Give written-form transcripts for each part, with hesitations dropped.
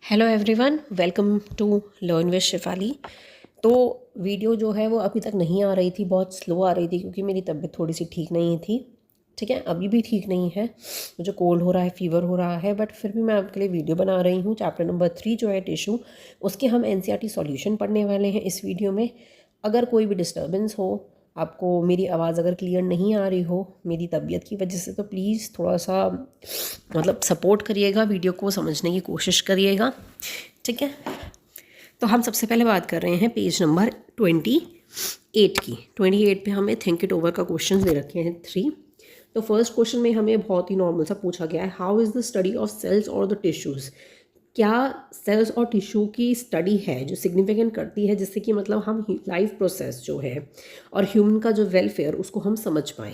Hello everyone, welcome to learn with Shefali. तो video जो है वो अभी तक नहीं आ रही थी, बहुत स्लो आ रही थी क्योंकि मेरी तबीयत थोड़ी सी ठीक नहीं थी। ठीक है, अभी भी ठीक नहीं है, मुझे कोल्ड हो रहा है, फीवर हो रहा है, बट फिर भी मैं आपके लिए वीडियो बना रही हूँ। चैप्टर नंबर 3 जो है टिश्यू, उसके हम एनसीईआरटी सॉल्यूशन पढ़ने वाले हैं इस वीडियो में। अगर कोई भी डिस्टर्बेंस हो, आपको मेरी आवाज़ अगर क्लियर नहीं आ रही हो मेरी तबीयत की वजह से, तो प्लीज़ थोड़ा सा सपोर्ट करिएगा, वीडियो को समझने की कोशिश करिएगा। ठीक है, तो हम सबसे पहले बात कर रहे हैं पेज नंबर 28 की। 28 पे हमें थिंक इट ओवर का क्वेश्चन दे रखे हैं 3। तो फर्स्ट क्वेश्चन में हमें बहुत ही नॉर्मल सा पूछा गया है, how is the study of cells और द टिश्यूज़। क्या सेल्स और टिश्यू की स्टडी है जो सिग्निफिकेंट करती है, जिससे कि हम लाइफ प्रोसेस जो है और ह्यूमन का जो वेलफेयर उसको हम समझ पाएँ।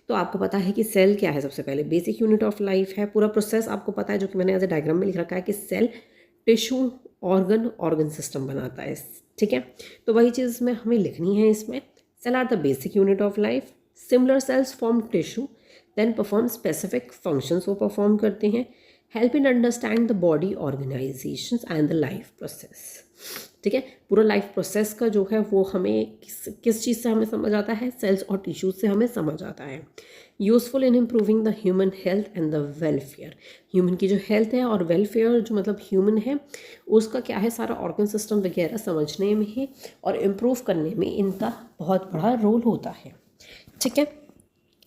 तो आपको पता है कि सेल क्या है, सबसे पहले बेसिक यूनिट ऑफ लाइफ है। पूरा प्रोसेस आपको पता है, जो कि मैंने एज ए डायग्राम में लिख रखा है कि सेल टिश्यू ऑर्गन सिस्टम बनाता है। ठीक है, तो वही चीज़ में हमें लिखनी है इसमें। Cell are the basic unit of life, similar cells form tissue, then perform specific functions वो परफॉर्म करते हैं, help in understand the body organisation and the life process. ठीक है, पूरा लाइफ प्रोसेस का जो है वो हमें किस चीज़ से हमें समझ आता है, सेल्स और टिश्यूज से हमें समझ आता है। Useful in improving the human health and the welfare. Human की जो हेल्थ है और वेलफेयर जो ह्यूमन है उसका क्या है, सारा ऑर्गन सिस्टम वगैरह समझने में है और इम्प्रूव करने में इनका बहुत बड़ा रोल होता है। ठीक है,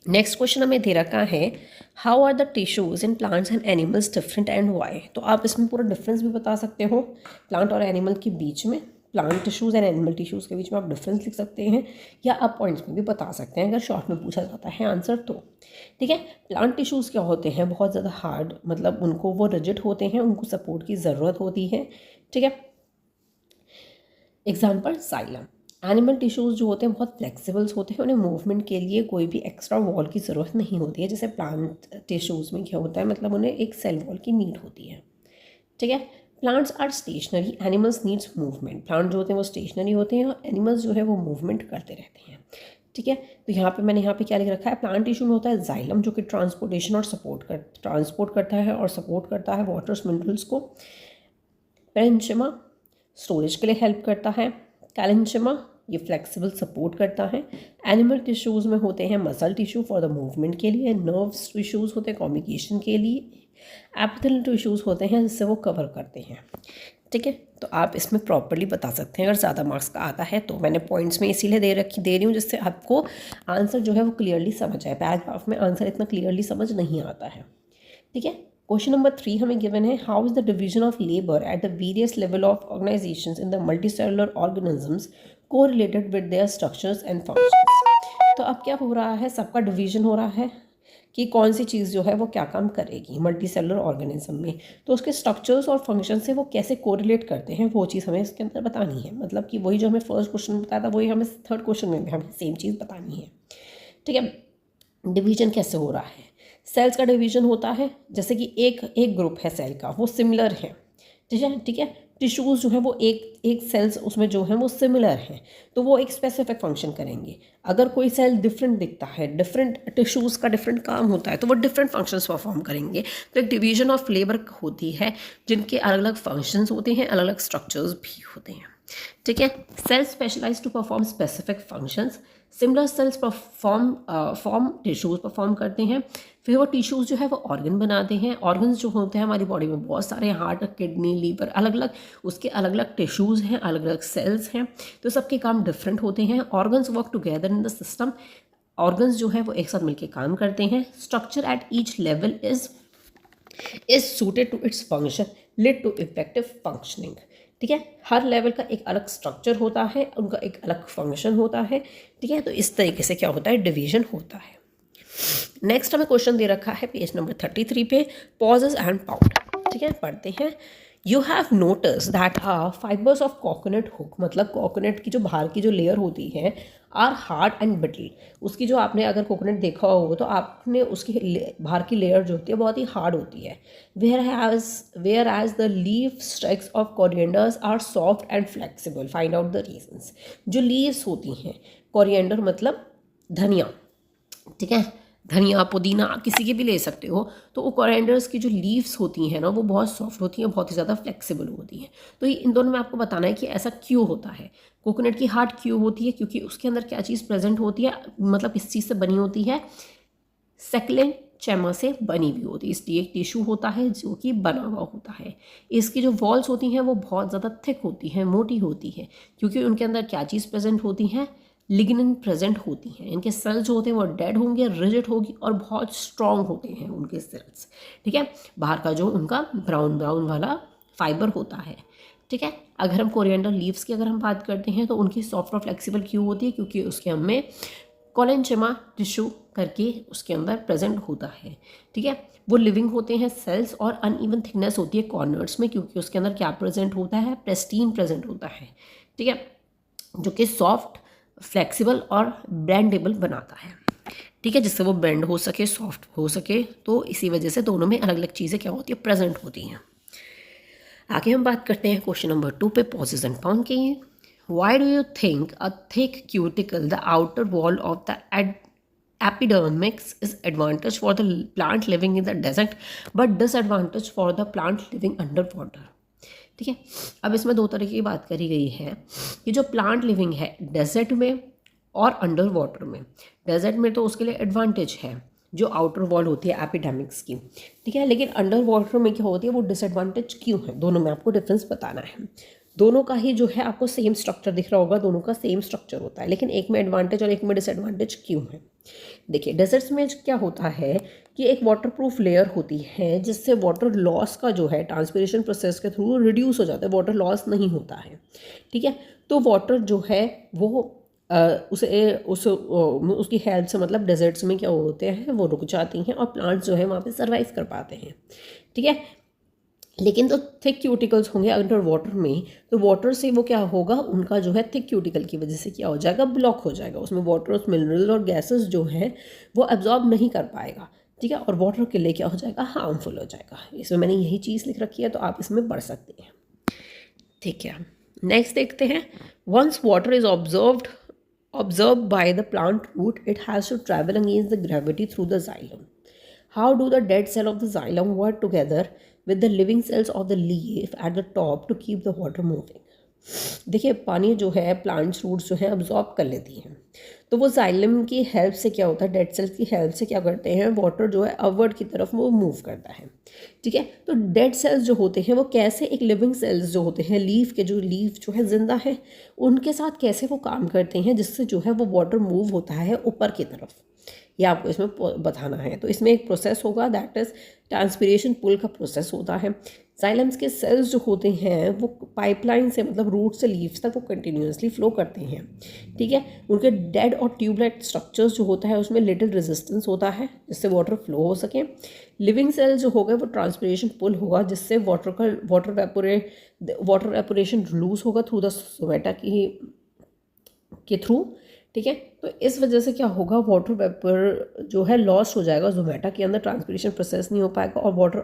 नेक्स्ट क्वेश्चन हमें दे रखा है, how are the tissues in plants and animals different and why. तो आप इसमें पूरा डिफरेंस भी बता सकते हो, प्लांट और एनिमल के बीच में, plant tissues and animal tissues के बीच में आप डिफरेंस लिख सकते हैं, या आप पॉइंट्स में भी बता सकते हैं अगर शॉर्ट में पूछा जाता है आंसर तो। ठीक है, प्लांट टिश्यूज़ क्या होते हैं, बहुत ज़्यादा हार्ड, उनको वो रिजिड होते हैं, उनको सपोर्ट की ज़रूरत होती है। ठीक है, एग्जाम्पल साइलम। एनिमल टिश्यूज़ जो होते हैं बहुत फ्लेक्सिबल्स होते हैं, उन्हें मूवमेंट के लिए कोई भी एक्स्ट्रा वॉल की ज़रूरत नहीं होती है। जैसे प्लांट टिश्यूज़ में क्या होता है, उन्हें एक सेल वॉल की नीड होती है। ठीक है, plants are stationary, animals needs movement. Plant जो होते हैं वो स्टेशनरी होते हैं और एनिमल्स जो है वो मूवमेंट करते रहते हैं। ठीक है, तो मैंने यहाँ पे क्या लिख रखा है, प्लांट टिश्यू में होता है जाइलम जो कि ट्रांसपोर्टेशन और ट्रांसपोर्ट करता है और सपोर्ट करता है वाटर्स मिनरल्स को। पेरेन्चिमा स्टोरेज के लिए हेल्प करता है। कैलेंचिमा ये फ्लेक्सिबल सपोर्ट करता है। एनिमल टिश्यूज़ में होते हैं muscle tissue for the movement के लिए, नर्व्स टिश्यूज़ होते हैं कम्युनिकेशन के लिए, एपिथेलियल टिश्यूज़ होते हैं जिससे वो कवर करते हैं। ठीक है, तो आप इसमें प्रॉपर्ली बता सकते हैं अगर ज़्यादा मार्क्स का आता है तो। मैंने पॉइंट्स में इसीलिए दे रही हूँ जिससे आपको आंसर जो है वो क्लियरली समझ आए। पैराग्राफ में आंसर इतना क्लियरली समझ नहीं आता है। ठीक है, क्वेश्चन नंबर 3 हमें गिवन है, how is the division of labour at the various level of organisations in the multicellular organisms correlated with their structures and functions. तो अब क्या हो रहा है, सबका डिवीजन हो रहा है कि कौन सी चीज़ जो है वो क्या काम करेगी मल्टीसेलुलर ऑर्गेनिज्म में, तो उसके स्ट्रक्चर्स और फंक्शन से वो कैसे कोरिलेट करते हैं वो चीज़ हमें इसके अंदर बतानी है। कि वही जो हमें फर्स्ट क्वेश्चन में बताया था वही हमें थर्ड क्वेश्चन में भी हमें सेम चीज़ बतानी है। ठीक है, डिवीजन कैसे हो रहा है, सेल्स का डिवीजन होता है जैसे कि एक ग्रुप है सेल का वो सिमिलर है। ठीक है, टिश्यूज़ जो है वो एक सेल्स उसमें जो है वो सिमिलर हैं, तो वो एक स्पेसिफिक फंक्शन करेंगे। अगर कोई सेल डिफरेंट दिखता है, डिफरेंट टिश्यूज़ का डिफरेंट काम होता है, तो वो डिफरेंट फंक्शंस परफॉर्म करेंगे। तो एक डिवीजन ऑफ लेबर होती है जिनके अलग अलग फंक्शंस होते हैं, अलग अलग स्ट्रक्चर्स भी होते हैं। ठीक है, cells specialise to perform specific functions, similar cells form tissues perform करते हैं। फिर वो टिश्यूज़ जो है वो ऑर्गन बनाते हैं। ऑर्गन्स जो होते हैं हमारी बॉडी में बहुत सारे, हार्ट, किडनी, लीवर, अलग अलग उसके अलग अलग टिश्यूज़ हैं, अलग अलग सेल्स हैं, तो सबके काम डिफरेंट होते हैं। Organs work together in the system, organs जो है वो एक साथ मिलकर काम करते हैं। Structure at each level is suited to its function lead to effective functioning. ठीक है, हर लेवल का एक अलग स्ट्रक्चर होता है, उनका एक अलग फंक्शन होता है। ठीक है, तो इस तरीके से क्या होता है, डिवीजन होता है। नेक्स्ट हमें क्वेश्चन दे रखा है पेज नंबर 33 पे, पॉजेज एंड पाउट। ठीक है, पढ़ते हैं। You have notice that fibres of coconut hook, coconut की जो बाहर की जो लेयर होती है, आर हार्ड एंड ब्रिटल। उसकी जो आपने अगर कोकोनट देखा हो तो आपने उसकी बाहर की लेयर जो होती है बहुत ही हार्ड होती है। Whereas the leaf streaks of corianders are soft and flexible, find out the reasons. जो लीव्स होती हैं, कोरिएंडर धनिया, ठीक है, धनिया पुदीना आप किसी के भी ले सकते हो। तो वो कोरिएंडर्स की जो लीव्स होती हैं ना वो बहुत सॉफ्ट होती हैं, बहुत ही ज़्यादा फ्लेक्सिबल होती हैं। तो ये इन दोनों में आपको बताना है कि ऐसा क्यों होता है। कोकोनट की हार्ड क्यों होती है, क्योंकि उसके अंदर क्या चीज़ प्रेजेंट होती है, मतलब इस चीज़ से बनी होती है, सेक्लेन चैमा से बनी हुई होती है, इसलिए एक टिश्यू होता है जो कि बना हुआ होता है। इसकी जो वॉल्स होती हैं वो बहुत ज़्यादा थिक होती हैं, मोटी होती है, क्योंकि उनके अंदर क्या चीज़ प्रेजेंट होती है, लिग्निन प्रेजेंट होती हैं। इनके सेल्स जो होते हैं वो डेड होंगे, रिजिड होगी और बहुत स्ट्रॉन्ग होते हैं उनके सेल्स। ठीक है, बाहर का जो उनका ब्राउन ब्राउन वाला फाइबर होता है। ठीक है, अगर हम कोरिएंडर लीव्स की अगर हम बात करते हैं तो उनकी सॉफ्ट और फ्लेक्सिबल क्यों होती है, क्योंकि उसके हमें कोलेनचेमा टिश्यू करके उसके अंदर प्रेजेंट होता है। ठीक है, वो लिविंग होते हैं सेल्स और अनइवन थिकनेस होती है कॉर्नर्स में, क्योंकि उसके अंदर क्या प्रेजेंट होता है, प्रेस्टीन प्रेजेंट होता है। ठीक है, जो कि सॉफ्ट, फ्लेक्सिबल और बेंडेबल बनाता है। ठीक है, जिससे वो बेंड हो सके, सॉफ्ट हो सके। तो इसी वजह से दोनों में अलग अलग चीज़ें क्या होती है, प्रेजेंट होती हैं। आगे हम बात करते हैं क्वेश्चन नंबर 2 पे, पॉजेज एंड पाउंड की। Why do you think a thick cuticle, the outer wall of the epidermis, is advantage for the plant living in the desert but disadvantage for the plant living underwater? ठीक है, अब इसमें दो तरह की बात करी गई है कि जो प्लांट लिविंग है डेजर्ट में और अंडर वाटर में। डेजर्ट में तो उसके लिए एडवांटेज है जो आउटर वॉल होती है एपिडेमिक्स की। ठीक है, लेकिन अंडर वाटर में क्या होती है, वो डिसएडवांटेज क्यों है, दोनों में आपको डिफरेंस बताना है। दोनों का ही जो है आपको सेम स्ट्रक्चर दिख रहा होगा, दोनों का सेम स्ट्रक्चर होता है, लेकिन एक में एडवांटेज और एक में डिसएडवांटेज क्यों है। देखिए, डेजर्ट्स में क्या होता है कि एक वाटरप्रूफ लेयर होती है जिससे वाटर लॉस का जो है ट्रांसपिरेशन प्रोसेस के थ्रू रिड्यूस हो जाता है, वाटर लॉस नहीं होता है। ठीक है, तो वाटर जो है वो उसकी हेल्प से, मतलब डेजर्ट्स में क्या होते हैं, वो रुक जाती हैं और प्लांट्स जो है वहाँ पे सर्वाइव कर पाते हैं। ठीक है, लेकिन तो थिक क्यूटिकल्स होंगे अंडर वाटर में, तो वाटर से वो क्या होगा, उनका जो है थिक क्यूटिकल की वजह से क्या हो जाएगा, ब्लॉक हो जाएगा। उसमें वाटर, उस मिनरल और गैसेस जो है वो एब्जॉर्ब नहीं कर पाएगा। ठीक है, और वाटर के लिए क्या हो जाएगा, हार्मफुल हो जाएगा। इसमें मैंने यही चीज़ लिख रखी है, तो आप इसमें पढ़ सकते हैं। ठीक है, नेक्स्ट देखते हैं। Once water is observed by the plant root, it has to travel against the gravity through the xylem. How do the dead cell of the xylem work together with the living cells of the leaf at the top to keep the water moving? देखिए, पानी जो है plants roots जो है absorb कर लेती हैं, तो वो जाइलम की हेल्प से क्या होता है, डेड सेल्स की हेल्प से क्या करते हैं, वाटर जो है अपवर्ड की तरफ वो मूव करता है। ठीक है, तो डेड सेल्स जो होते हैं वो कैसे एक लिविंग सेल्स जो होते हैं, लीफ जो है जिंदा है, उनके साथ कैसे वो काम करते हैं जिससे जो है वो वाटर मूव होता है ऊपर की तरफ, ये आपको इसमें बताना है। तो इसमें एक प्रोसेस होगा, दैट इज़ ट्रांसपिरेशन पुल का प्रोसेस होता है। जाइलम्स के सेल्स जो होते हैं वो पाइपलाइन से, मतलब रूट से लीव्स तक वो कंटिन्यूसली फ्लो करते हैं। ठीक है, उनके डेड और ट्यूबलाइट स्ट्रक्चर्स जो होता है उसमें लिटिल रेजिस्टेंस होता है जिससे वाटर फ्लो हो सके। लिविंग सेल जो होगा वो ट्रांसपिरेशन पुल होगा जिससे वाटर एपोरेशन लूज होगा थ्रू द सोमेटा के थ्रू। ठीक है, तो इस वजह से क्या होगा, वाटर वेपर जो है लॉस हो जाएगा, जोमेटा के अंदर ट्रांसपिरेशन प्रोसेस नहीं हो पाएगा और वाटर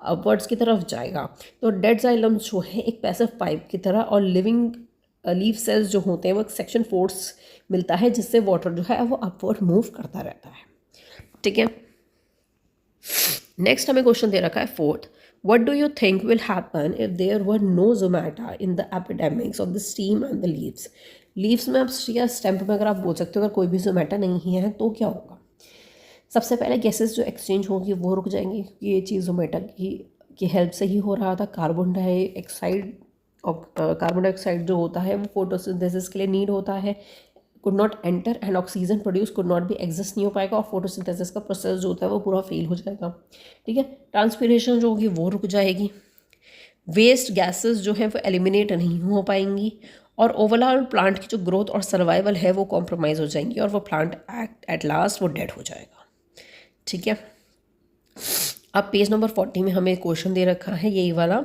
अपवर्ड्स की तरफ जाएगा। तो डेड जाइलम जो है एक पैसिव पाइप की तरह, और लिविंग लीफ सेल्स जो होते हैं वो एक सेक्शन फोर्स मिलता है जिससे वाटर जो है वो अपवर्ड मूव करता रहता है। ठीक है, नेक्स्ट हमें क्वेश्चन दे रखा है 4th, what do you think will happen if there were no zomata in the epidemics of the stem and the leaves? Leaves में आप या स्टेम्प में अगर आप बोल सकते हो अगर कोई भी जोमेटा नहीं है तो क्या होगा। सबसे पहले गैसेस जो एक्सचेंज होंगी वो रुक जाएंगी, क्योंकि ये चीज़ जोमेटा की हेल्प से ही हो रहा था। कार्बन डाइऑक्साइड जो होता है वो फोटोसिंथेसिस के लिए नीड होता है, could not enter and oxygen produce could not भी एग्जिस्ट नहीं हो पाएगा और फोटोसिंथेसिस का प्रोसेस जो होता है वो पूरा फेल हो जाएगा। ठीक है, ट्रांसपिरेशन जो होगी वो रुक जाएगी, वेस्ट गैसेस जो है वो एलिमिनेट नहीं हो पाएंगी, और ओवरऑल प्लांट की जो ग्रोथ और सर्वाइवल है वो कॉम्प्रोमाइज़ हो जाएंगी और वो प्लांट एट लास्ट वो डेड हो जाएगा। ठीक है, अब पेज नंबर 40 में हमें क्वेश्चन दे रखा है यही वाला,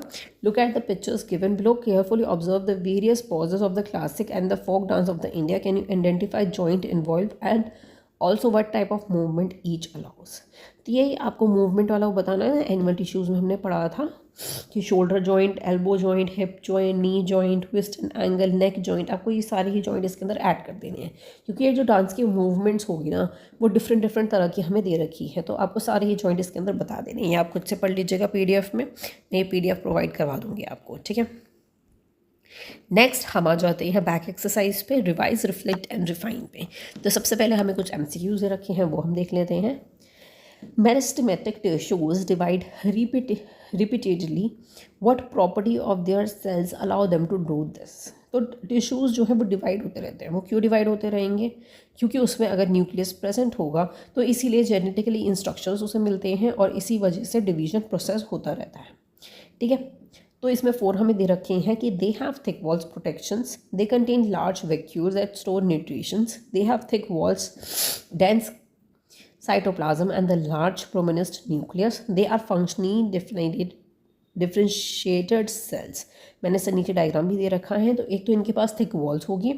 look at the pictures given below, carefully observe the various poses of the classic and the folk dance of the India, can you identify joint involve and also what type of movement each allows. तो यही आपको movement वाला वो बताना है। Animal tissues में हमने पढ़ा था कि shoulder joint, elbow joint, hip joint, knee joint, twist and angle, neck joint, आपको ये सारे ही जॉइंट इसके अंदर ऐड कर देने हैं, क्योंकि ये जो डांस की मूवमेंट्स होगी ना वो डिफरेंट तरह की हमें दे रखी है, तो आपको सारे ही जॉइंट इसके अंदर बता देने हैं। आप खुद से पढ़ लीजिएगा PDF में, मैं ये PDF प्रोवाइड करवा दूँगी आपको, ठीक है। नेक्स्ट हम आ जाते हैं बैक एक्सरसाइज पे, रिवाइज, रिफ्लेक्ट एंड रिफाइन पे। तो सबसे पहले हमें कुछ MCQs दे रखे हैं, वो हम देख लेते हैं। Meristematic tissues divide repeatedly, what property of their cells allow them to do this. तो टिश्यूज़ जो है वो डिवाइड होते रहते हैं। वो क्यों डिवाइड होते रहेंगे? क्योंकि उसमें अगर न्यूक्लियस प्रेजेंट होगा तो इसीलिए जेनेटिकली इंस्ट्रक्शंस उसे मिलते हैं और इसी वजह से डिवीजन प्रोसेस होता रहता है, ठीक है। तो इसमें 4 हमें दे रखे हैं कि they have thick walls protections, they contain large vacuoles that store nutritions, they have thick walls, dense cytoplasm and the large prominent nucleus, they are functionally differentiated cells। मैंने से नीचे डायग्राम भी दे रखा है। तो एक तो इनके पास थिक वॉल्स होगी,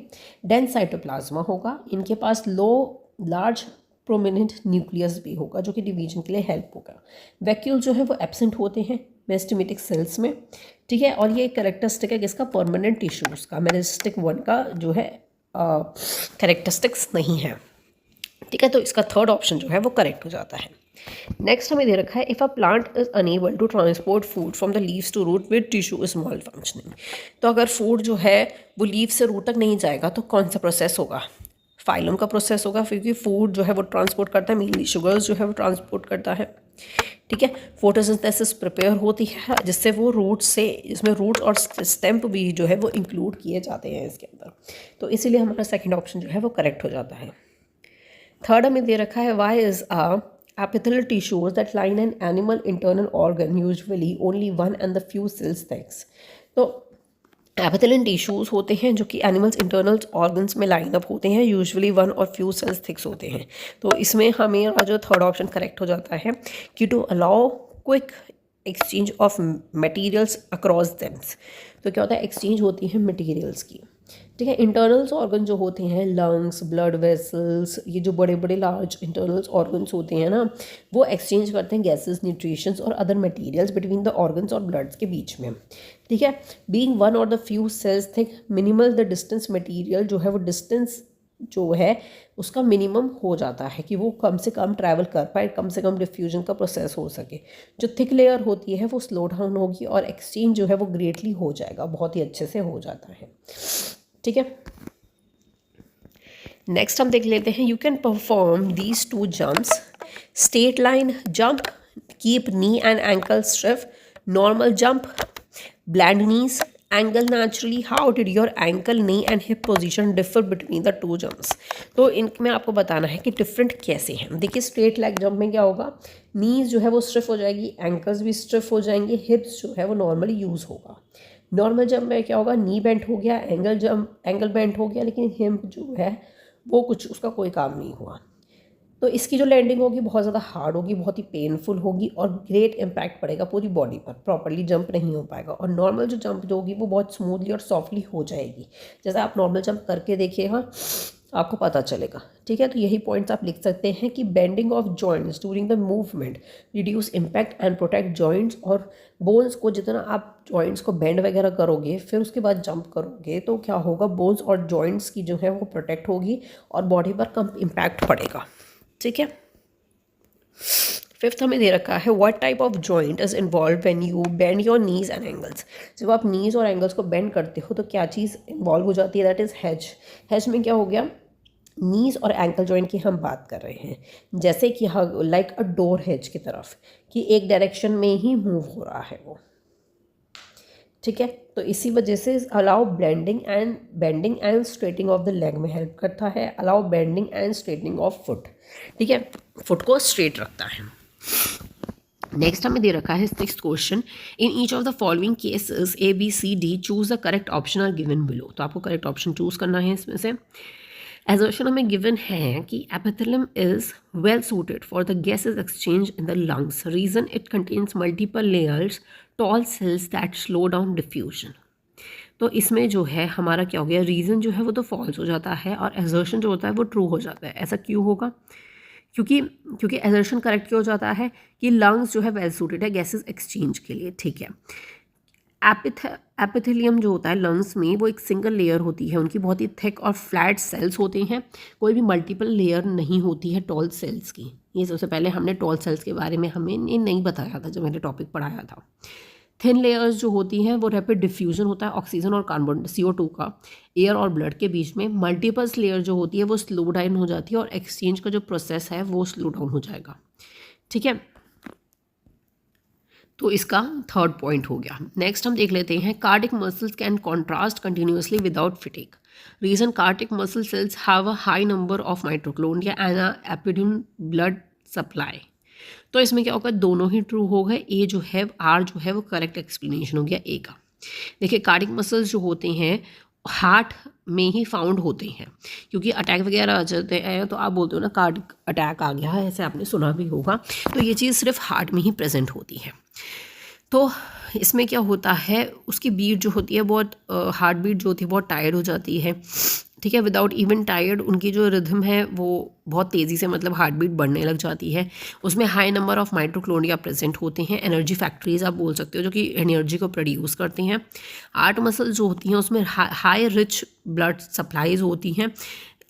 डेंस साइटोप्लाज्मा होगा, इनके पास लार्ज प्रोमिनेंट न्यूक्लियस भी होगा जो कि डिवीजन के लिए हेल्प होगा। वैक्यूल जो है वो एब्सेंट होते हैं मेरिस्टेमेटिक सेल्स में, ठीक है। और ये कैरेक्टरिस्टिक है किसका? परमानेंट टिश्यूज़ का। मेरिस्टिक 1 का जो है कैरेक्टरिस्टिक्स नहीं है, ठीक है। तो इसका थर्ड ऑप्शन जो है वो करेक्ट हो जाता है। नेक्स्ट हमें दे रखा है, if a plant is unable to transport food from the leaves to root with tissue is malfunctioning. तो अगर फूड जो है वो लीव से रूट तक नहीं जाएगा तो कौन सा प्रोसेस होगा? फाइलम का प्रोसेस होगा, क्योंकि फूड जो है वो ट्रांसपोर्ट करता है, मेनली शुगर्स जो है वो ट्रांसपोर्ट करता है, ठीक है। फोटोसिंथेसिस प्रिपेयर होती है जिससे वो रूट से, इसमें रूट और स्टेम्प भी जो है वो इंक्लूड किए जाते हैं इसके अंदर, तो इसीलिए हमारा सेकेंड ऑप्शन जो है वो करेक्ट हो जाता है। थर्ड हमें दे रखा है, why is epithelial tissues that line an animal internal organ usually only one and the few cells thicks. तो एपिथेलियल टिश्यूज होते हैं जो कि एनिमल्स इंटरनल ऑर्गन्स में लाइन अप होते हैं, यूजुअली 1 और फ्यू सेल्स थिक्स होते हैं। तो इसमें हमें जो थर्ड ऑप्शन करेक्ट हो जाता है कि to allow quick exchange of materials across thems. तो क्या होता है? एक्सचेंज होती है मटेरियल्स की, ठीक है। इंटरनल्स ऑर्गन जो होते हैं, लंग्स, ब्लड वेसल्स, ये जो बड़े बड़े लार्ज इंटरनल्स ऑर्गन्स होते हैं ना, वो एक्सचेंज करते हैं गैसेस, न्यूट्रिशंस और other materials between the organs और ब्लड्स के बीच में, ठीक है। बीइंग 1 और the few cells thick, minimal the distance material जो है वो डिस्टेंस जो है उसका मिनिमम हो जाता है कि वो कम से कम ट्रैवल कर पाए, कम से कम डिफ्यूजन का प्रोसेस हो सके। जो थिक लेयर होती है वो स्लो डाउन होगी और एक्सचेंज जो है वो ग्रेटली हो जाएगा, बहुत ही अच्छे से हो जाता है, ठीक है। नेक्स्ट हम देख लेते हैं, you can perform these 2 jumps, straight line jump, keep knee and ankle stiff, normal jump, blend knees, angle naturally, how did your ankle, knee and hip position differ between the 2 jumps. तो इनमें आपको बताना है कि different कैसे हैं। देखिए straight leg jump में क्या होगा, नीज जो है वो स्टिफ हो जाएगी, एंकल्स भी स्टिफ हो जाएंगे, हिप्स जो है वो नॉर्मली यूज़ होगा। नॉर्मल जंप में क्या होगा, नी बेंट हो गया, एंगल बेंट हो गया, लेकिन हिप जो है वो कुछ उसका कोई काम नहीं हुआ। तो इसकी जो लैंडिंग होगी बहुत ज़्यादा हार्ड होगी, बहुत ही पेनफुल होगी और ग्रेट इम्पैक्ट पड़ेगा पूरी बॉडी पर, प्रॉपर्ली जंप नहीं हो पाएगा। और नॉर्मल जो जंप जो होगी वो बहुत स्मूथली और सॉफ्टली हो जाएगी। जैसे आप नॉर्मल जंप करके देखिएगा आपको पता चलेगा, ठीक है। तो यही पॉइंट्स आप लिख सकते हैं कि bending of joints during the movement reduce impact and protect joints और बोन्स को। जितना आप जॉइंट्स को बेंड वगैरह करोगे फिर उसके बाद जंप करोगे तो क्या होगा, बोन्स और जॉइंट्स की जो है वो प्रोटेक्ट होगी और बॉडी पर कम इम्पैक्ट पड़ेगा, ठीक है। फिफ्थ हमें दे रखा है, what type of joint is involve when you bend your knees and angles. जब आप नीज और एंगल्स को बेंड करते हो तो क्या चीज़ इन्वॉल्व हो जाती है, दैट इज़ हेज। हेज में क्या हो गया, नीज और एंकल जॉइंट की हम बात कर रहे हैं, जैसे कि लाइक अ डोर हेज की तरफ कि एक डायरेक्शन में ही मूव हो रहा है वो, ठीक है। तो इसी वजह से allow bending and straightening of the leg में हेल्प करता है, allow bending and straightening of foot, ठीक है, फुट को स्ट्रेट रखता है। नेक्स्ट हमें दे रखा है 6th question, in each of the following cases ABCD choose the correct option are given below. तो आपको करेक्ट ऑप्शन चूज करना है इसमें से। एजर्शन हमें गिवन है कि epithelium is well suited for the gases exchange in the lungs, reason it contains multiple layers, tall cells that slow down diffusion. तो इसमें जो है हमारा क्या हो गया, रीज़न जो है वो तो फॉल्स हो जाता है और एजर्शन जो होता है वो ट्रू हो जाता है। ऐसा क्यों होगा? क्योंकि क्योंकि एजर्शन करेक्ट क्यों हो जाता है कि लंग्स जो है वेल सूटेड है गैसेस एक्सचेंज के लिए, ठीक है। एपिथेलियम जो होता है लंग्स में वो एक सिंगल लेयर होती है, उनकी बहुत ही थिक और फ्लैट सेल्स होते हैं, कोई भी मल्टीपल लेयर नहीं होती है टॉल सेल्स की। ये सबसे पहले हमने टॉल सेल्स के बारे में हमें नहीं बताया था जब मैंने टॉपिक पढ़ाया था। थिन लेयर्स जो होती हैं वो रैपिड डिफ्यूजन होता है ऑक्सीजन और कार्बन CO2 का एयर और ब्लड के बीच में। मल्टीपल्स लेयर जो होती है वो स्लो डाउन हो जाती है और एक्सचेंज का जो प्रोसेस है वो स्लो डाउन हो जाएगा, ठीक है। तो इसका थर्ड पॉइंट हो गया। नेक्स्ट हम देख लेते हैं cardiac muscles can contrast continuously without fatigue. Reason cardiac muscle cells have a high number of mitochondria and a abundant blood supply. तो इसमें क्या होगा, दोनों ही ट्रू हो गए। ए जो है आर जो है वो करेक्ट एक्सप्लेनेशन हो गया ए का। देखिए कार्डिक मसल्स जो होते हैं हार्ट में ही फाउंड होते हैं, क्योंकि अटैक वगैरह आ जाते हैं तो आप बोलते हो ना कार्डिक अटैक आ गया है, ऐसे आपने सुना भी होगा। तो ये चीज़ सिर्फ हार्ट में ही प्रेजेंट होती है। तो इसमें क्या होता है, उसकी बीट जो होती है बहुत हार्ट बीट जो होती है बहुत टायर्ड हो जाती है, ठीक है। विदाउट इवन टायर्ड उनकी जो रिदम है वो बहुत तेज़ी से मतलब हार्ट बीट बढ़ने लग जाती है। उसमें high number of mitochondria present होते हैं, एनर्जी फैक्ट्रीज आप बोल सकते हो जो कि एनर्जी को प्रोड्यूस करते हैं। हार्ट मसल जो होती हैं उसमें हाई रिच ब्लड सप्लाईज होती हैं,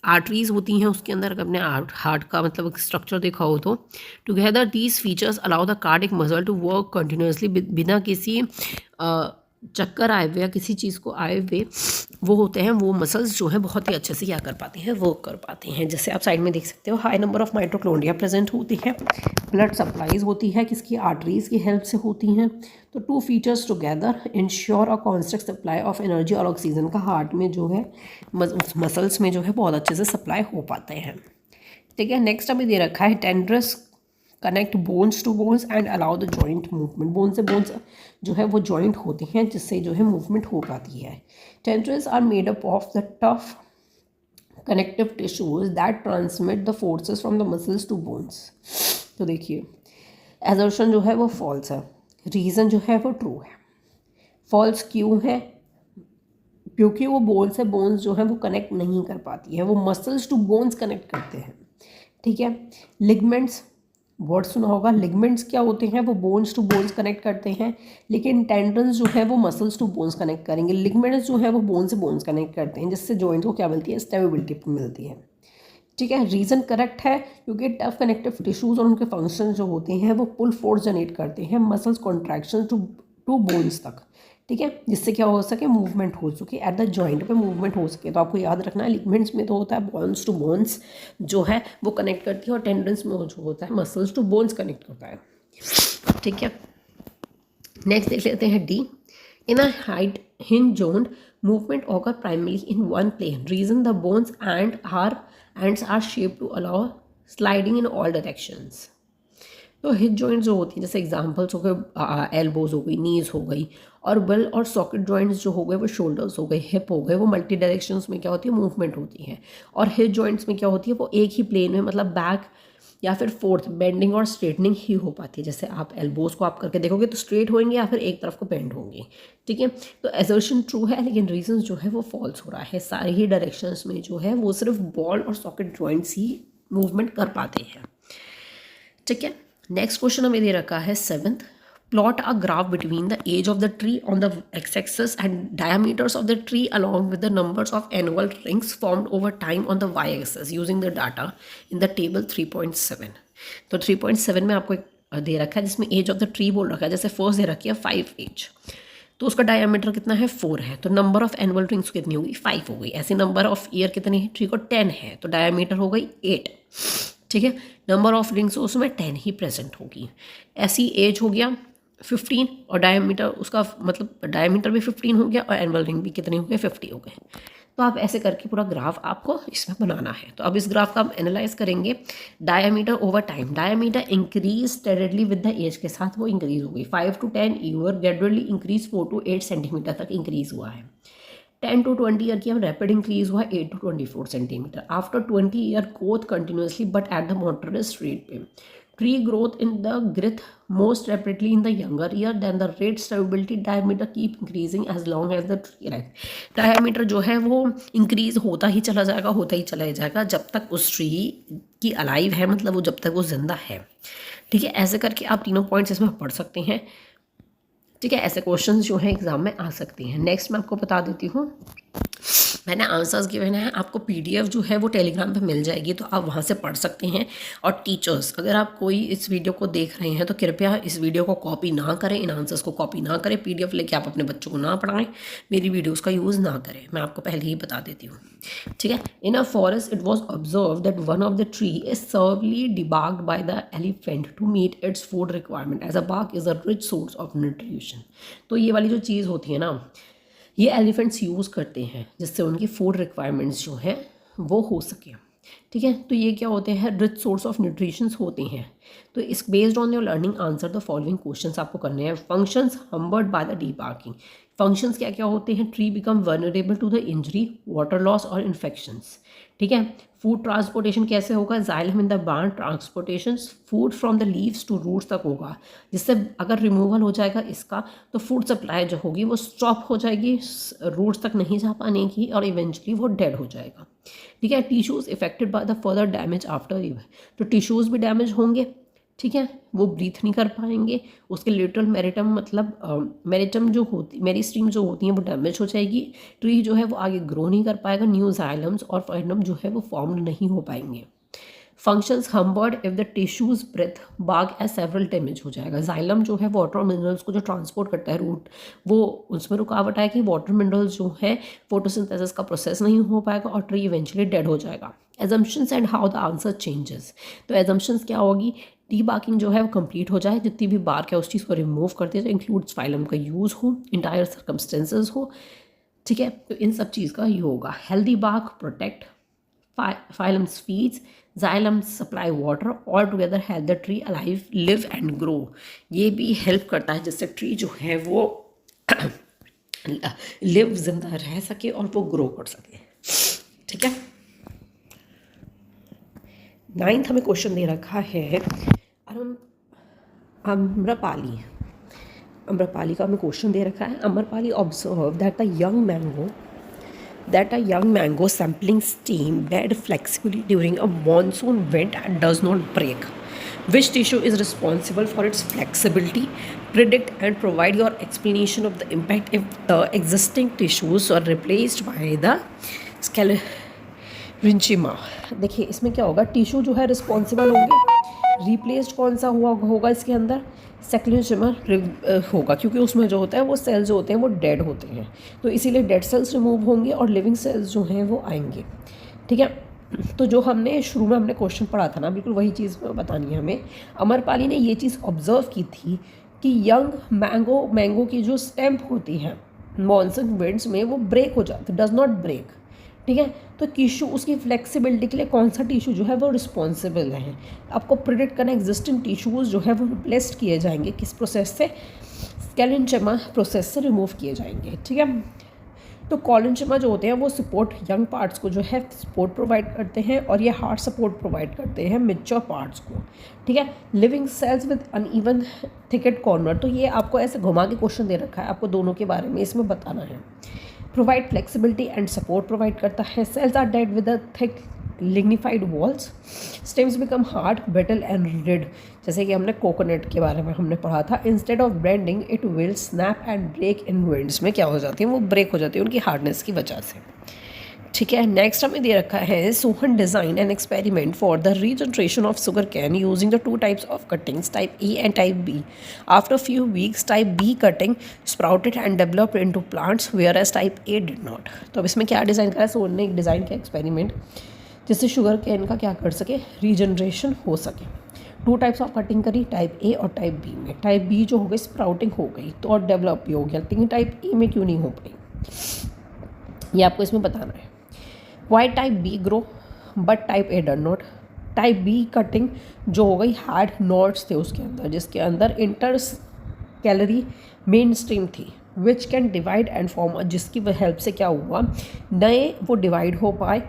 आर्टरीज होती हैं उसके अंदर। अगर अपने हार्ट का मतलब स्ट्रक्चर देखा हो तो together these features allow the cardiac muscle to work continuously बिना किसी चक्कर आए हुए या किसी चीज़ को आए हुए वो होते हैं, वो मसल्स जो हैं बहुत ही अच्छे से क्या कर पाते हैं, वर्क कर पाते हैं। जैसे आप साइड में देख सकते हो high number of mitochondria present होती है, ब्लड सप्लाईज होती है किसकी, आर्टरीज की हेल्प से होती हैं। तो two features together ensure a constant supply of energy और ऑक्सीजन का हार्ट में जो है मसल्स में जो है बहुत अच्छे से सप्लाई हो पाते हैं, ठीक है। नेक्स्ट अभी दे रखा है tendons connect bones to bones and allow the joint movement. Bone से बोन्स जो है वो जॉइंट होती हैं जिससे जो है मूवमेंट हो पाती है। Tendons are made up of the tough connective tissues that transmit the forces from the muscles to bones. तो देखिए एजर्शन जो है वो फॉल्स है, रीज़न जो है वो ट्रू है। फॉल्स क्यों है? क्योंकि वो बोन से बोन्स जो है वो कनेक्ट नहीं कर पाती है, वो मसल्स टू बोन्स कनेक्ट करते हैं, ठीक है। लिगमेंट्स वर्ड सुना होगा, लिगमेंट्स क्या होते हैं, वो बोन्स टू बोन्स कनेक्ट करते हैं, लेकिन टेंडन्स जो है वो मसल्स टू बोन्स कनेक्ट करेंगे। लिगमेंट्स जो है वो बोन से बोन्स कनेक्ट करते हैं जिससे जॉइंट को क्या मिलती है, स्टेबिलिटी मिलती है, ठीक है। रीज़न करेक्ट है क्योंकि टफ कनेक्टिव टिश्यूज और उनके फंक्शन जो होते हैं वो पुल फोर्स जनरेट करते हैं मसल्स कॉन्ट्रैक्शन टू बोन्स तक, ठीक है, जिससे क्या हो सके, मूवमेंट हो सके, एट द जॉइंट पे मूवमेंट हो सके। तो आपको याद रखना है लिगमेंट्स में तो होता है बोन्स टू बोन्स जो है वो कनेक्ट करती है, और टेंडन्स में जो होता है मसल्स टू बोन्स कनेक्ट करता है, ठीक है। नेक्स्ट देख लेते हैं D. In a height hinge joint movement occur primarily in one plane. Reason the bones ends are shaped to allow sliding in all directions. तो हिप जॉइंट्स जो होती हैं जैसे एग्जांपल्स हो गए एल्बोज हो गई, नीज हो गई, और बेल और सॉकेट जॉइंट्स जो हो गए वो शोल्डर्स हो गए, हिप हो गए, वो मल्टी डायरेक्शंस में क्या होती है, मूवमेंट होती है। और हिप जॉइंट्स में क्या होती है, वो एक ही प्लेन में मतलब बैक या फिर फोर्थ बेंडिंग और स्ट्रेटनिंग ही हो पाती है। जैसे आप एल्बोज को आप करके देखोगे तो स्ट्रेट होंगे या फिर एक तरफ को बेंड होंगे, ठीक है। तो एजर्शन ट्रू है लेकिन रीजन जो है वो फॉल्स हो रहा है। सारे ही डायरेक्शंस में जो है वो सिर्फ बॉल और सॉकेट जॉइंट्स ही मूवमेंट कर पाते हैं, ठीक है। नेक्स्ट क्वेश्चन हमें दे रखा है 7th। Plot a graph between the age of the tree on the x axis and diameters of the tree along with the numbers of annual rings formed over time on the y axis using the data in the table 3.7। तो 3.7 में आपको एक दे रखा है जिसमें as of the tree बोल रखा है। जैसे फर्स्ट दे रखी है 5 एज, तो उसका डायमीटर कितना है 4 है, तो नंबर ऑफ एनुअल रिंग्स कितनी होगी 5 हो गई। ऐसे नंबर ऑफ ईयर कितनी है, ट्री को 10 है, तो डायमीटर हो गई 8, ठीक है। नंबर ऑफ रिंग्स उसमें 10 ही प्रेजेंट होगी। ऐसी एज हो गया 15 और डायमीटर उसका मतलब डायमीटर भी 15 हो गया और एनुअल रिंग भी कितने हो गए 50 हो गए। तो आप ऐसे करके पूरा ग्राफ आपको इसमें बनाना है। तो अब इस ग्राफ का हम एनालाइज करेंगे। Diameter over time, diameter increase steadily with the age के साथ वो इंक्रीज हो गई। 5 to 10 year gradually increase 4 to 8 centimetre तक इंक्रीज हुआ है। 10 to 20 ईयर की हम रैपिड इंक्रीज हुआ 8 to 24 centimetre. After 20 year growth continuously but at the moderate rate पे। Tree growth in the growth most rapidly in the younger year, then the rate stability diameter keep increasing as long as the tree life. Diameter जो है वो increase होता ही चला जाएगा जब तक उस ट्री की अलाइव है, मतलब वो जब तक वो जिंदा है। ठीक है, ऐसे करके आप तीनों पॉइंट्स इसमें पढ़ सकते हैं। ठीक है, ऐसे क्वेश्चंस जो है एग्जाम में आ सकते हैं। नेक्स्ट मैं आपको बता देती हूँ, मैंने आंसर्स गिवन है, आपको पीडीएफ जो है वो टेलीग्राम पे मिल जाएगी, तो आप वहाँ से पढ़ सकते हैं। और टीचर्स, अगर आप कोई इस वीडियो को देख रहे हैं तो कृपया इस वीडियो को कॉपी ना करें, इन आंसर्स को कॉपी ना करें, पीडीएफ लेके आप अपने बच्चों को ना पढ़ाएं, मेरी वीडियोज़ का यूज़ ना करें, मैं आपको पहले ही बता देती हूँ। ठीक है, in a forest it was observe that one of the tree is severely debarked by the elephant to meet its food requirement as a bark is a rich source of nutrition. तो ये वाली जो चीज़ होती है ना, ये elephants use करते हैं जिससे उनकी फूड रिक्वायरमेंट्स जो हैं वो हो सके। ठीक है, तो ये क्या होते हैं, रिच सोर्स ऑफ न्यूट्रिशंस होते हैं। तो इस based on your learning answer the following questions आपको करने हैं। Functions hampered by the debarking, functions क्या क्या होते हैं, tree become vulnerable to the injury, water loss और इन्फेक्शंस। ठीक है, फूड ट्रांसपोर्टेशन कैसे होगा, xylem in the bark transportation food from the leaves to roots तक होगा, जिससे अगर रिमूवल हो जाएगा इसका तो फूड सप्लाई जो होगी वो स्टॉप हो जाएगी, रूट्स तक नहीं जा पाने की, और इवेंचुअली वो डेड हो जाएगा। ठीक है, tissues affected by the further damage after rive, तो टिश्यूज़ भी डैमेज होंगे। ठीक है, वो ब्रीथ नहीं कर पाएंगे, उसके लिटरल मेरिटम मतलब मेरिटम जो होती, मेरिस्टीम जो होती हैं वो डैमेज हो जाएगी, ट्री जो है वो आगे ग्रो नहीं कर पाएगा, न्यू जाइलम्स और फाइलम जो है वो फॉर्म नहीं हो पाएंगे। Functions hampered if the tissues breath, bark as several damage हो जाएगा। जाइलम जो है वाटर मिनरल्स को जो ट्रांसपोर्ट करता है रूट, वो उसमें रुकावट आएगी, वाटर मिनरल्स जो है फोटोसिंथेसिस का प्रोसेस नहीं हो पाएगा और ट्री इवेंचुअली डेड हो जाएगा। Assumptions and how the answer changes, तो एजम्पशंस क्या होगी, डी बार्किंग जो है वो कंप्लीट हो जाए, जितनी भी बार्क है उस चीज़ को रिमूव कर दिया जाए, इंक्लूड्स फाइलम का यूज़ हो, इंटायर सर्कमस्टेंसेज हो। ठीक है, तो इन सब चीज़ का ये होगा। Healthy bark protect, phylums feeds, xylem supply water, all together help the tree alive, live and grow। ये भी हेल्प करता है जिससे ट्री जो है वो लिव, जिंदा रह सके और वो ग्रो कर सके। ठीक है, 9th हमें क्वेश्चन दे रखा है आम्रपाली। आम्रपाली का हमें क्वेश्चन दे रखा है, Amrapali observe that a young mango sampling stem bed flexibly during a monsoon wind and does not break. Which tissue is responsible for its flexibility? Predict and provide your explanation of the impact if the existing tissues are replaced by the sclerenchyma। देखिए इसमें क्या होगा, tissue जो है responsible होंगे, replaced कौन सा होगा इसके अंदर, स्क्लेरेंचिमा होगा, क्योंकि उसमें जो होता है वो सेल्स जो होते हैं वो डेड होते हैं, तो इसीलिए डेड सेल्स रिमूव होंगे और लिविंग सेल्स जो हैं वो आएंगे। ठीक है, तो जो हमने शुरू में हमने क्वेश्चन पढ़ा था ना, बिल्कुल वही चीज़ बतानी है हमें। अमरपाली ने ये चीज़ ऑब्जर्व की थी कि यंग मैंगो की जो स्टेम होती है मॉनसून विंड्स में वो ब्रेक हो जाती, डज नॉट ब्रेक। ठीक है, तो टिश्यू उसकी फ्लेक्सिबिलिटी के लिए कौन सा टिश्यू जो है वो रिस्पॉन्सिबल है, आपको प्रिडिक्ट करना, एग्जिस्टिंग टिश्यूज़ जो है वो रिप्लेस्ड किए जाएंगे किस प्रोसेस से, स्क्लेरेंचिमा प्रोसेस से रिमूव किए जाएंगे। ठीक है, तो कॉलेंचिमा जो होते हैं वो सपोर्ट यंग पार्ट्स को जो है सपोर्ट प्रोवाइड करते हैं, और ये हार्ड सपोर्ट प्रोवाइड करते हैं मेच्योर पार्ट्स को। ठीक है, living cells with uneven thicket corner, तो ये आपको ऐसे घुमा के क्वेश्चन दे रखा है, आपको दोनों के बारे में इसमें बताना है। Provide flexibility and support provide करता है। Cells are dead with a thick lignified walls, stems become hard brittle and rigid, जैसे कि हमने कोकोनट के बारे में हमने पढ़ा था। Instead of bending it will snap and break in winds, में क्या हो जाती है वो ब्रेक हो जाती है उनकी हार्डनेस की वजह से। ठीक है, नेक्स्ट हमें दे रखा है, Sohan design an experiment for the regeneration of sugarcane using the 2 types of cuttings, type A and type B. After few weeks type B cutting sprouted and developed into plants whereas type A did not. तो अब इसमें क्या design करा है, सोहन ने एक design किया experiment जिससे शुगर कैन का क्या कर सके, रीजनरेशन हो सके। 2 types ऑफ कटिंग करी, टाइप ए और टाइप बी में। टाइप बी जो हो गई स्प्राउटिंग हो गई तो और डेवलप भी हो गया, लेकिन टाइप ए में क्यों नहीं हो पाई, ये आपको इसमें बताना है। Why type B grow but type A done not. Type B cutting जो हो गई हार्ड नॉट्स थे उसके अंदर, जिसके अंदर इंटर कैलरी मेन स्ट्रीम थी, which can divide and form, जिसकी हेल्प से क्या हुआ, नए वो डिवाइड हो पाए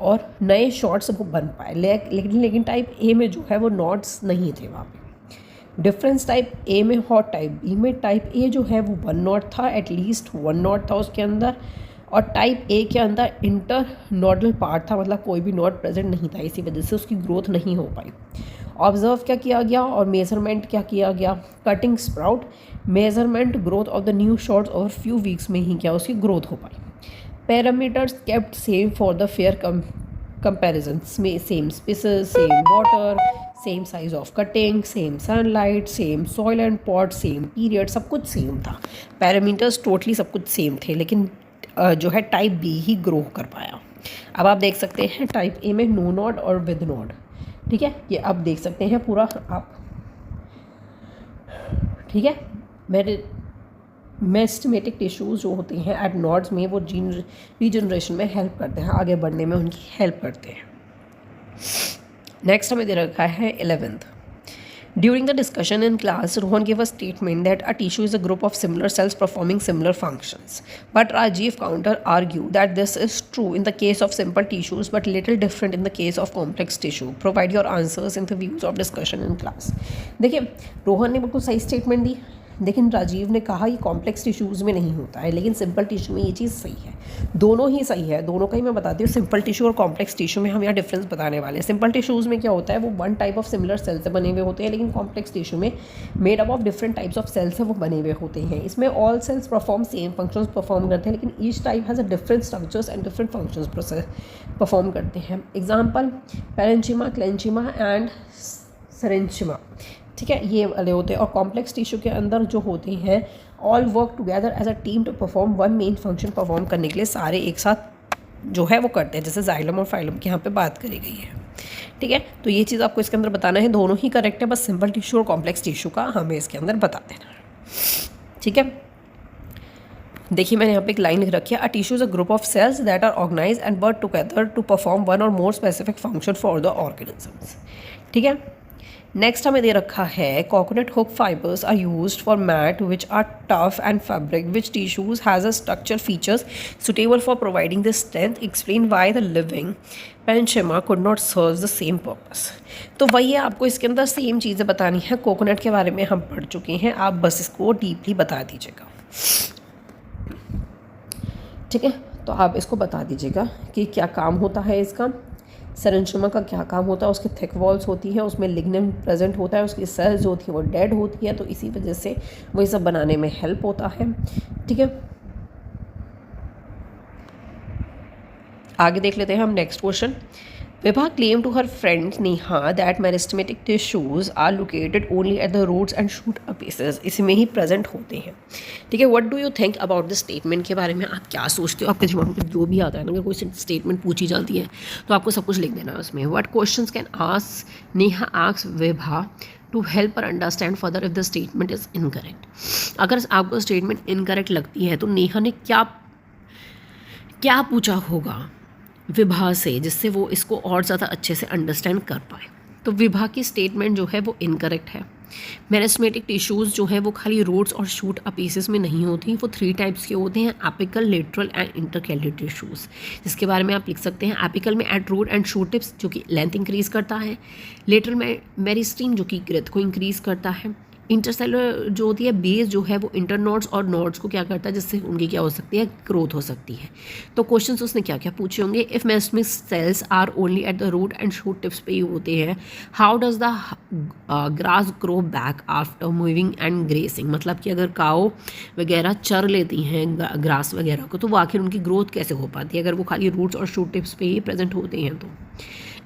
और नए शॉर्ट्स वो बन पाए। लेकिन टाइप ए में जो है वो नॉट्स नहीं थे वहाँ पे। डिफरेंस टाइप ए में और टाइप बी में, टाइप ए जो है वो 1 नॉट था, एटलीस्ट 1 नॉट था उसके अंदर, और टाइप ए के अंदर इंटर नॉडल पार्ट था, मतलब कोई भी नॉट प्रेजेंट नहीं था, इसी वजह से उसकी ग्रोथ नहीं हो पाई। ऑब्जर्व क्या किया गया और मेजरमेंट क्या किया गया, cutting sprout measurement growth of the new shoots over few weeks में ही क्या उसकी ग्रोथ हो पाई। Parameters kept same for the fair comparisons में, same spaces, same water, same size of cutting, same sunlight, same soil and pot, same period, सब कुछ same था। पैरामीटर्स टोटली सब कुछ सेम थे, लेकिन जो है टाइप बी ही ग्रो कर पाया। अब आप देख सकते हैं टाइप ए में नो नॉड और विद नॉड, ठीक है, ये आप देख सकते हैं पूरा आप, ठीक है। मेरिस्टेमेटिक टिश्यूज़ जो होते हैं एट नॉड्स में वो रीजनरेशन में हेल्प करते हैं, आगे बढ़ने में उनकी हेल्प करते हैं। नेक्स्ट हमें दे रखा है 11th। During the discussion in class, Rohan gave a statement that a tissue is a group of similar cells performing similar functions. But Rajiv counter-argued that this is true in the case of simple tissues but little different in the case of complex tissue. Provide your answers in the views of discussion in class. देखिए रोहन ने बिल्कुल सही statement दी, लेकिन राजीव ने कहा ये complex tissues में नहीं होता है, लेकिन सिंपल टिश्यू में ये चीज़ सही है। दोनों ही सही है, दोनों का ही मैं बताती हूँ। सिंपल टिश्यू और कॉम्प्लेक्स टिश्यू में हम यहाँ डिफरेंस बताने वाले हैं। सिंपल टिश्यूज़ में क्या होता है, वो one type of similar cell से बने हुए होते हैं, लेकिन कॉम्प्लेक्स टिश्यू में made up of different types of cells से वो बने हुए होते हैं। इसमें all cells perform same functions perform करते हैं, लेकिन each type has a different structures and different functions process perform करते हैं। एग्जाम्पल पैरेंचिमा, क्लेंचिमा एंड सेरेंचिमा, ठीक है, ये वाले होते हैं। और कॉम्प्लेक्स टिश्यू के अंदर जो होते हैं all work together as a team to perform one main function perform करने के लिए सारे एक साथ जो है वो करते हैं, जैसे जाइलम और फाइलम की यहाँ पे बात करी गई है, ठीक है। तो ये चीज़ आपको इसके अंदर बताना है, दोनों ही करेक्ट है, बस सिंपल टिश्यू और कॉम्प्लेक्स टिश्यू का हमें इसके अंदर बता देना है, ठीक है। देखिए मैंने यहाँ पे एक लाइन लिख रखी है, a tissue is a group of cells that are organise and work together to perform one or more specific function for the organisms, ठीक है। नेक्स्ट हमें दे रखा है coconut husk fibres are used for mat which are tough and fabric which tissues has a structure features suitable for providing the strength, explain why the living parenchyma could not serve the same purpose. तो वही है, आपको इसके अंदर same चीज़ें बतानी है। Coconut के बारे में हम पढ़ चुके हैं, आप बस इसको डीपली बता दीजिएगा, ठीक है। तो आप इसको बता दीजिएगा कि क्या काम होता है इसका। सेरेंचिमा का क्या काम होता है, उसकी थिक वॉल्स होती है, उसमें लिग्निन प्रेजेंट होता है, उसकी सेल्स जो होती है वो डेड होती है, तो इसी वजह से वो ये सब बनाने में हेल्प होता है, ठीक है। आगे देख लेते हैं हम next question. Vibha claim to her friend Neha that meristematic tissues are located only at the roots and shoot apices, इसमें ही प्रेजेंट होते हैं, ठीक है। What do you think about this statement के बारे में आप क्या सोचते हो? आपके दिमाग में जो भी आता है ना, अगर कोई स्टेटमेंट पूछी जाती है तो आपको सब कुछ लिख देना है उसमें। What questions can ask Neha ask Vibha to help her understand further if the statement is incorrect. अगर आपको स्टेटमेंट इनकरेक्ट लगती है तो नेहा ने क्या क्या पूछा होगा विभा से, जिससे वो इसको और ज़्यादा अच्छे से अंडरस्टैंड कर पाए। तो विभा की स्टेटमेंट जो है वो इनकरेक्ट है। मेरिस्टेमेटिक टिश्यूज़ जो है वो खाली रूट्स और शूट अपीसेस में नहीं होती, वो 3 टाइप्स के होते हैं, apical, lateral and intercalary tissues, जिसके बारे में आप लिख सकते हैं। एपिकल में at root and shoot tips जो कि लेंथ इंक्रीज़ करता है, लेटरल में मेरिस्टीम जो कि ग्रोथ को इंक्रीज़ करता है, इंटरसेलुलर जो होती है बेस जो है वो इंटरनोड्स और नोड्स को क्या करता है, जिससे उनकी क्या हो सकती है, ग्रोथ हो सकती है। तो क्वेश्चंस उसने क्या क्या पूछे होंगे, if meristemic cells are only at the root and shoot tips पे ही होते हैं, how does the grass grow back after mowing and grazing, मतलब कि अगर काओ वगैरह चर लेती हैं ग्रास वगैरह को तो वो आखिर उनकी ग्रोथ कैसे हो पाती है अगर वो खाली रूट्स और शूट टिप्स पे ही प्रेजेंट होते हैं। तो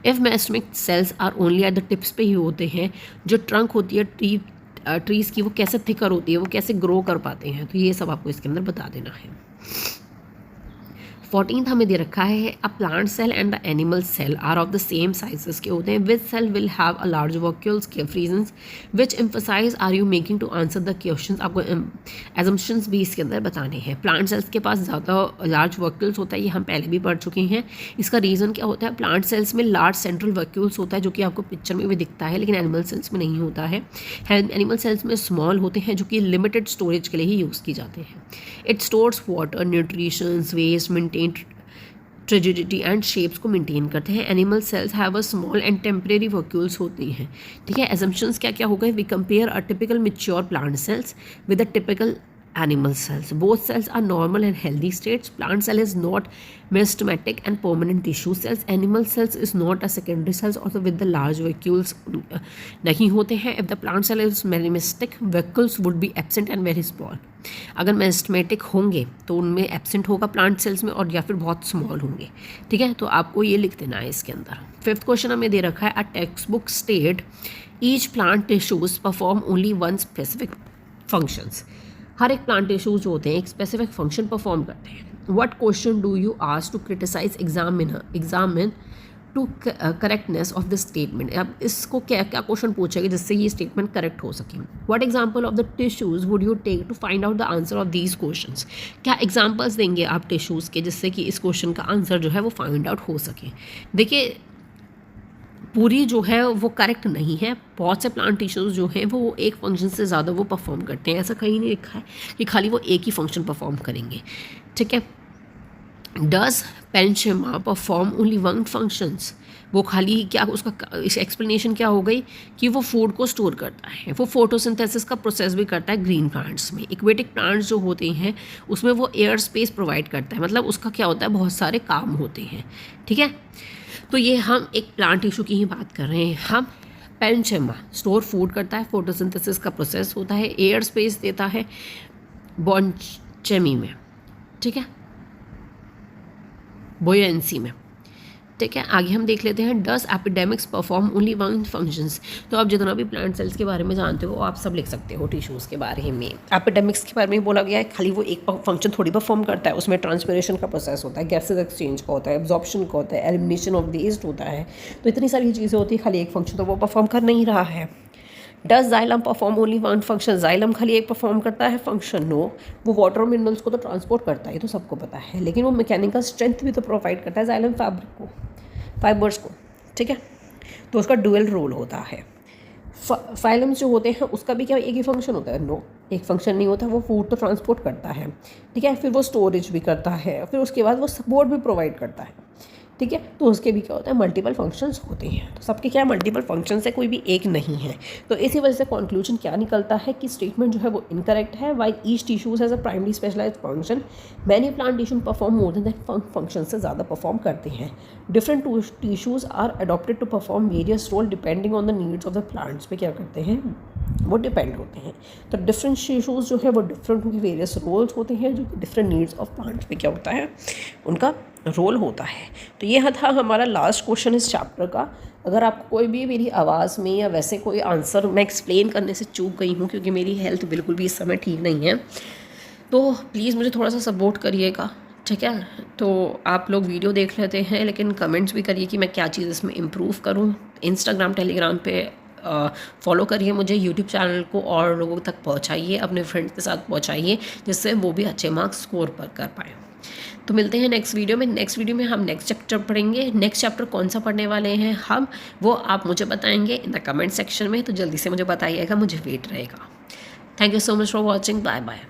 if meristemic cells are only at the tips पे ही होते हैं, जो ट्रंक होती है ट्रीज़ की वो कैसे थिकर होती है, वो कैसे ग्रो कर पाते हैं, तो ये सब आपको इसके अंदर बता देना है। 14th हमें दे रखा है a plant cell and the animal cell are of the same sizes के होते हैं. Which cell will have a large vacuoles, give reasons, which emphasise are you making to answer the question. आपको assumptions भी इसके अंदर बताने हैं. Plant cells के पास ज़्यादा लार्ज वॉक्यूल्स होता है, ये हम पहले भी पढ़ चुके हैं. इसका रीज़न क्या होता है? प्लांट सेल्स में लार्ज सेंट्रल वॉक्यूल्स होता है जो कि आपको पिक्चर में भी दिखता है, लेकिन एनिमल सेल्स में नहीं होता है. एनिमल सेल्स में स्मॉल होते हैं जो कि लिमिटेड स्टोरेज के लिए ही यूज़ की जाते हैं. It stores water, nutritions, waste, maintain turgidity and shapes को मेंटेन करते हैं. Animal cells have a small and temporary vacuoles होती हैं. ठीक है. एजम्पशंस क्या क्या हो गए? We compare a typical mature plant cells with a typical animal cells. Both cells are normal and healthy states. Plant cell is not meristematic and permanent tissue cells. Animal cells is not a secondary cells also with the large vacuoles नहीं होते हैं. If the plant cell is meristematic, vacuoles would be absent and very small. अगर meristematic होंगे तो उनमें absent होगा plant cells में, और या फिर बहुत स्मॉल होंगे. ठीक है. तो आपको ये लिख देना है इसके अंदर. 5th क्वेश्चन हमें दे रखा है a textbook state each plant tissues perform only one specific functions. हर एक प्लांट टिश्यूज जो होते हैं एक स्पेसिफिक फंक्शन परफॉर्म करते हैं. What question do you ask to criticise examine to correctness of the statement. अब इसको क्या क्या क्वेश्चन पूछेगा जिससे ये स्टेटमेंट करेक्ट हो सके. What example of the tissues would you take to find out the answer of these questions. क्या एग्जाम्पल्स देंगे आप टिश्यूज़ के जिससे कि इस क्वेश्चन का आंसर जो है वो फाइंड आउट हो सके. देखिए, पूरी जो है वो करेक्ट नहीं है. बहुत से प्लांट टिश्यूज़ जो हैं वो एक फंक्शन से ज़्यादा वो परफॉर्म करते हैं. ऐसा कहीं नहीं लिखा है कि खाली वो एक ही फंक्शन परफॉर्म करेंगे. ठीक है. Does parenchyma perform only one functions. वो खाली क्या, उसका इस एक्सप्लेनेशन क्या हो गई कि वो फूड को स्टोर करता है. वो फोटोसिंथेसिस का प्रोसेस भी करता है ग्रीन प्लांट्स में. इक्वेटिक प्लांट्स जो होते हैं उसमें वो एयर स्पेस प्रोवाइड करता है, मतलब उसका क्या होता है, बहुत सारे काम होते हैं. ठीक है. तो ये हम एक प्लांट टिश्यू की ही बात कर रहे हैं. हम पेरेन्किमा स्टोर फूड करता है, फोटोसिंथेसिस का प्रोसेस होता है, एयर स्पेस देता है बॉन्चेमी में. ठीक है, बोयेंसी में. ठीक है. आगे हम देख लेते हैं does epidermis perform only one functions. तो आप जितना भी प्लांट सेल्स के बारे में जानते हो आप सब लिख सकते हो टिश्यूज़ के बारे में. एपिडेमिक्स के बारे में बोला गया है खाली वो एक फंक्शन थोड़ी परफॉर्म करता है. उसमें ट्रांसपिरेशन का प्रोसेस होता है, गैसेज एक्सचेंज का होता है, एब्जॉर्प्शन का होता है, एलिमिनेशन ऑफ वेस्ट होता है. तो इतनी सारी चीज़ें होती है, खाली एक फंक्शन तो वो परफॉर्म कर नहीं रहा है. Does xylem perform only one function. Xylem खाली एक परफॉर्म करता है फंक्शन. नो, वो वाटर और मिनरल्स को तो ट्रांसपोर्ट करता है, ये तो सबको पता है, लेकिन वो मैकेनिकल स्ट्रेंथ भी तो प्रोवाइड करता है जाइलम फैब्रिक को, फाइबर्स को. ठीक है. तो उसका डुअल रोल होता है. फाइलम्स जो होते हैं उसका भी क्या एक ही फंक्शन होता है? नो, एक फंक्शन नहीं होता. वो फूड तो ट्रांसपोर्ट करता है. ठीक है. फिर वो स्टोरेज भी करता है, फिर उसके बाद वो सपोर्ट भी प्रोवाइड करता है. ठीक है. तो उसके भी क्या होता है, मल्टीपल फंक्शंस होते हैं. तो सबके क्या मल्टीपल फंक्शंस है, कोई भी एक नहीं है. तो इसी वजह से कंक्लूजन क्या निकलता है कि स्टेटमेंट जो है वो इनकरेक्ट है. While each tissues has a primary specialised function, many plant tissue perform more than that function से ज़्यादा परफॉर्म करते हैं. Different tissues are adopted to perform various role depending on the needs of the plants पे क्या करते हैं, वो डिपेंड होते हैं. तो डिफरेंट टिश्यूज जो है वो डिफरेंट उनकी वेरियस रोल्स होते हैं जो डिफरेंट नीड्स ऑफ प्लांट्स पे क्या होता है, उनका रोल होता है. तो ये था हमारा लास्ट क्वेश्चन इस चैप्टर का. अगर आपको कोई भी मेरी आवाज़ में या वैसे कोई आंसर मैं एक्सप्लेन करने से चूक गई हूँ क्योंकि मेरी हेल्थ बिल्कुल भी इस समय ठीक नहीं है, तो प्लीज़ मुझे थोड़ा सा सपोर्ट करिएगा. ठीक है. तो आप लोग वीडियो देख लेते हैं लेकिन कमेंट्स भी करिए कि मैं क्या चीज़ इसमें इम्प्रूव करूँ. इंस्टाग्राम टेलीग्राम पे फॉलो करिए मुझे. यूट्यूब चैनल को और लोगों तक पहुँचाइए, अपने फ्रेंड्स के साथ पहुँचाइए जिससे वो भी अच्छे मार्क्स स्कोर पर कर पाएँ. तो मिलते हैं नेक्स्ट वीडियो में. नेक्स्ट वीडियो में हम नेक्स्ट चैप्टर पढ़ेंगे. नेक्स्ट चैप्टर कौन सा पढ़ने वाले हैं हम, वो आप मुझे बताएंगे इन द कमेंट सेक्शन में. तो जल्दी से मुझे बताइएगा, मुझे वेट रहेगा. Thank you so much for watching. Bye bye.